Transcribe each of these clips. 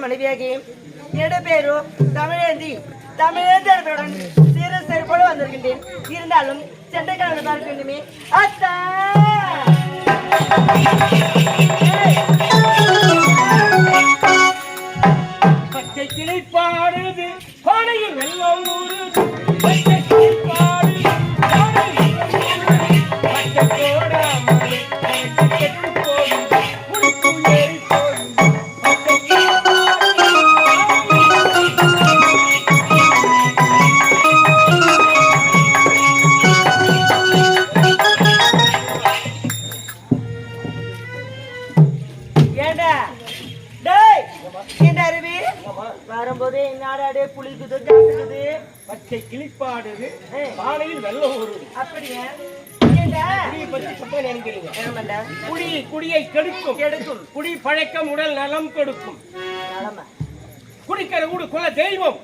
மனைவியாகி பேரு தமிழேந்தி தமிழேந்தியுடன் சிறு செருப்போடு வந்திருக்கின்றேன். இருந்தாலும் சென்னைக்கான பார்க்க வேண்டுமே. அத்தா பச்சை கிளை பாடுது கோடையில் வெள்ளம் ஊறுது வரும்போது நாடாடே புளிக்குது ஜாக்குது பச்சை கிளிப்பாடுது பானையில் வெள்ளம் ஊறுது. அப்படியே குடியை கெடுக்கும் குடி பழக்கம் உடல் நலம் கொடுக்கும். குடிக்கிற வீடு குல தெய்வம்,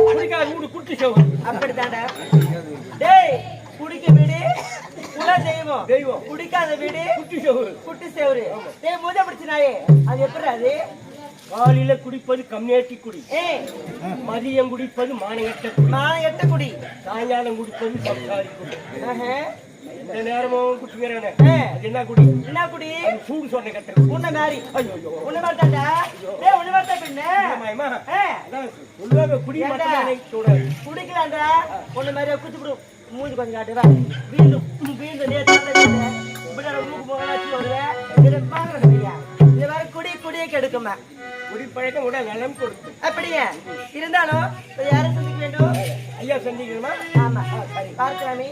குடிக்காத வீடு குட்டி செவரு. அப்படித்தாண்டா டேய், குடிக்க வீடு குல தெய்வம் தெய்வம், குடிக்காத வீடு குட்டி செவரு குட்டி செவரு. டேய் மூஞ்ச பிடிச்சினாயே, அது எப்படி? அது காலையில குடிப்பது கம்யூனிட்டி குடி, மதியம் குடிப்பது மானகட்ட குடி, சாயங்காலம் குடிப்பது சம்சாரி குடி. இந்த நேரமும் குடிக்கிறேன். என்ன குடி? என்ன குடி? சூடு சொன்ன கட்டுற உன்ன மாதிரி. ஐயோ உன்ன மாதிரி தாண்டா. ஏய் உன்ன மாதிரி தான் பின்ன குடி மட்டும் குடிக்கலாண்டா. உன்ன மாதிரி குடிச்சுடும் மூஞ்சி கொஞ்சம் காட்டுவா. வீண்டும் இந்த மாதிரி குடியே கெடுக்குமா? குடிப்பழக்கம் உடல் நலம் கொடுக்கும். அப்படியே இருந்தாலும் யாரை சந்திக்க வேண்டும்? ஐயா சந்திக்கணுமா? ஆமா, பார்க்கலாமே.